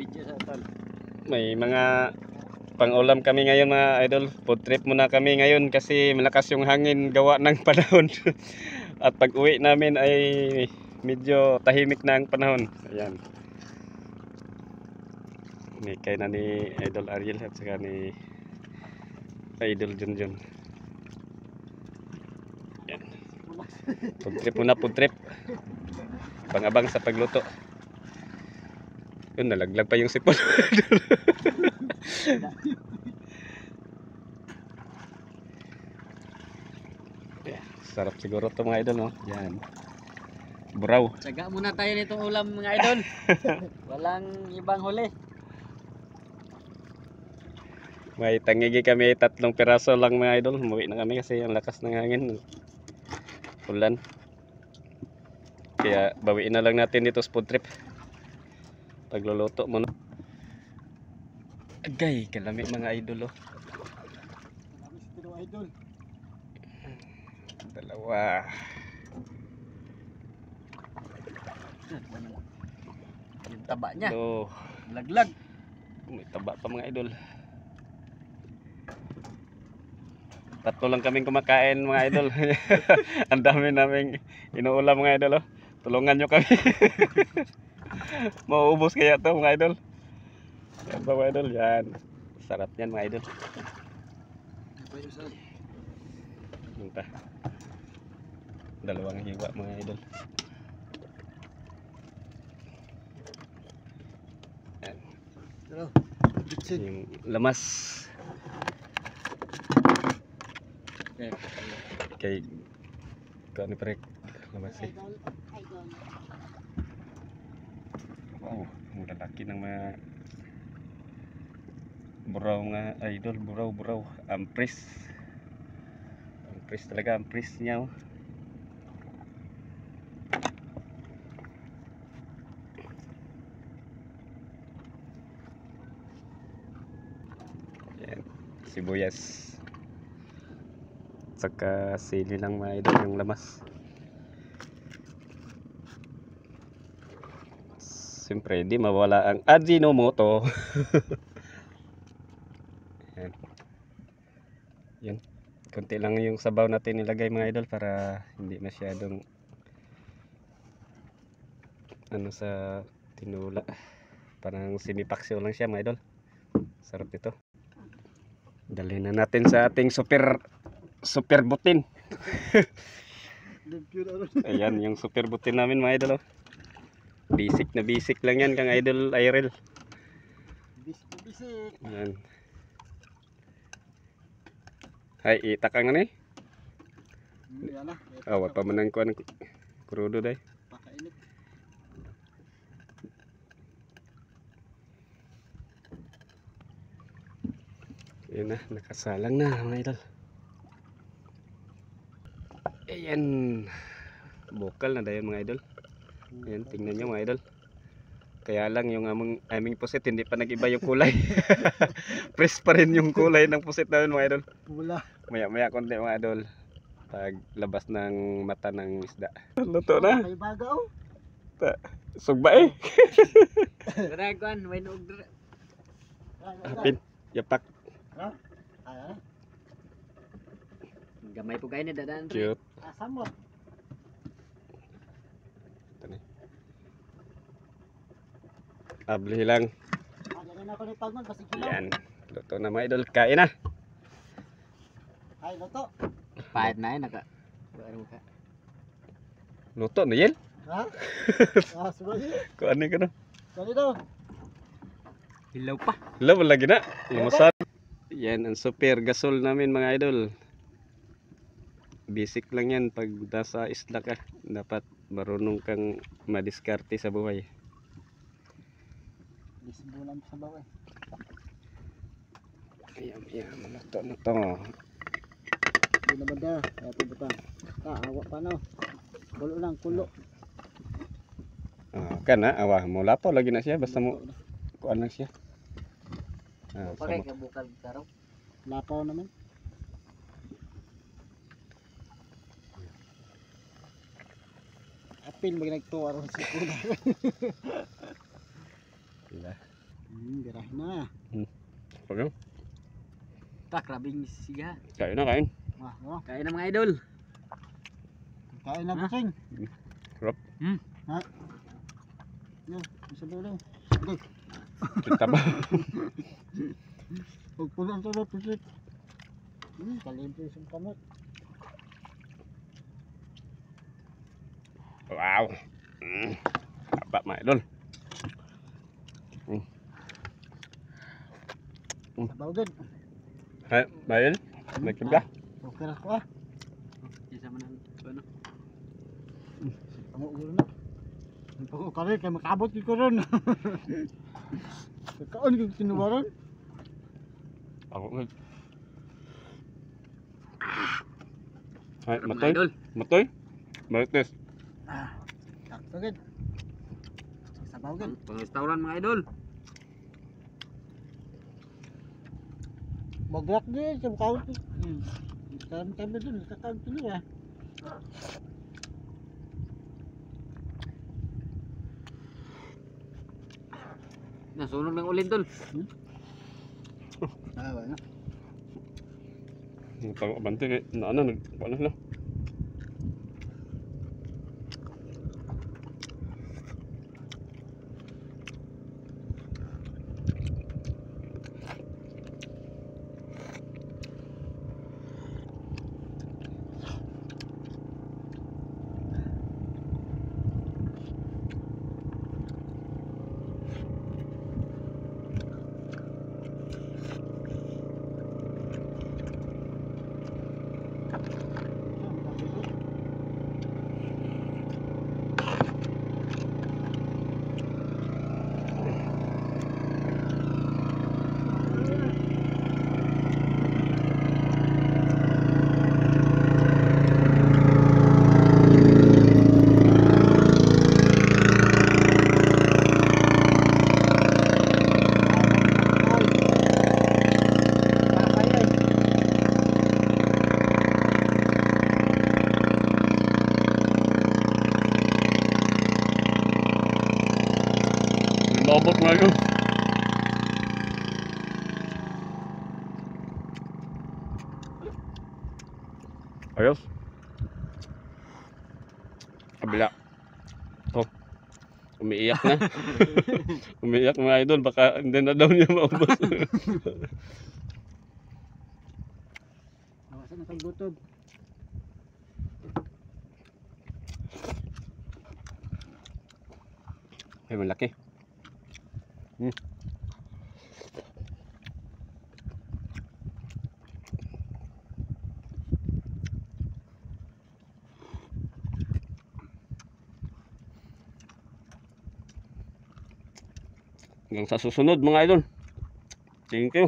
Video sa tol. May mga pang-ulam kami ngayon mga idol. Food trip muna kami ngayon kasi malakas yung hangin gawa ng panahon. At pag uwi namin ay medyo tahimik na ang panahon. Ayan. Kay na ni Idol Ariel at saka ni Idol Junjun. Ayan. Food trip muna, food trip. Pang-abang sa pagluto. Yun, nalaglag pa yung sipon. Yeah, sarap siguro to mga idol, no? Yan. Buraw. Tsaga muna tayo nitong ulam mga idol. Walang ibang huli. May tangigi kami, 3 piraso lang mga idol. Umuwi na kami kasi ang lakas ng hangin. Ulan. Kaya bawiin na lang natin dito sa food trip. Pagluluto muna. Agay, kalami mga idol, oh. Idol. Dalawa. Yung taba niya. Oh, Laglag. may taba pa mga idol. 3 lang kaming kumakain mga idol. Ang dami naming inuulam mga idol, oh. Tulungan nyo kami. Mauubos kaya to mga idol. Yan ba mga idol? Yan. Sarap yan mga idol. Punta. Dalawang hiwa mga idol. Yan. Yung lamas. Kay kau ni prek lamas eh. Wow, ang lalaki ng mga buraw nga idol, buraw. Ampris. Ampris talaga, ampris niya, oh. Yan, sibuyas. Saka sili lang mga idol yung lamas. Siyempre di mawala ang Ajinomoto. Yan. Yan. Kunti lang yung sabaw natin nilagay mga idol para hindi masyadong ano sa tinula. Parang sinipaksiw lang siya mga idol. Sarap ito. Dalhin na natin sa ating super butin. Ayan yung super butin namin mga idol, oh. Basic na basic lang yan kang Idol Irel. Bisik. Ayan. Hay, itak ang ano eh. Yan na. Awa pa man ang kuhan krudo day. Pakainit. Ayan na, nakasalang na mga idol. Ayan. Bukal na dayon mga idol. Ayan, tingnan nyo mga idol. Kaya lang yung aming pusit hindi pa nag-iba yung kulay. Fresh pa rin yung kulay ng pusit namin mga idol. Pula. Maya konti mga idol. Pag labas ng mata ng isda. Luto na. May bagaw. Sugba eh. Dragon, may nog. Hapin, yapak. Ha? Gamay po kayo ni dadaan. Cute. Asamot. Abli lang. Ganyan ako ni Pagman, pasig ko. Yan. Luto na mga idol. Kain na. Ay, luto. Pahit na yun, naka. Luto na yan. Ha? Sulit. Kuan ni ka na. Sulit daw. Hilaw pa. Hello, lagi na. Lumasan. Yan ang super gasol namin mga idol. Basic lang yan pag nasa isla ka. Dapat marunong kang madiskarte sa buhay. Bulan sa bawah. Ayan, luto na to. Hindi naman da. Ito butang. Awak pa no. Kulo lang, kulo. Kan na, awa mo lapo lagi na siya. Basta mo kuan lang siya. Pakai ka bukal karaw. Lapaw naman. Apil mag nagtuwa ron si kuna. Diba? Birahin na. Pagyo. Tak, grabing siga. Kain na, kain. Wah, wah. Kain na mga idol. Kain na busing. Sarap. Ha? Yo, isa dulu. Sige. Kita ba? Huwag po lang sarap pusit. Kalimpo yung kamot. Wow. Apa mga idol? Sabaw din. Hay, bayan. Nagkim ka? Okay na ko ah. Isa man ang ano. Pango guro na. Pango kare kay makabot ko ron. Kaon kung sinuwaron. Ako nga. Hay, Mga matoy. idol. Matoy. Marites. Sakto gid. Sabaw gid. Pang restaurant mga idol. Magwak di sa kaon. Tabi dun sa kaon tuloy ah. Nasunog ng ulin tol. Ah, wala. Tago bante kay na ano nagkuha na sila. Lobot nga yun. Ayos. Kabila. Oh. Umiiyak na. Umiiyak mga idol. Baka hindi na daw niya maubos. Awasan na kang gutob. Ay, malaki. Hanggang sa susunod mga idol. Thank you.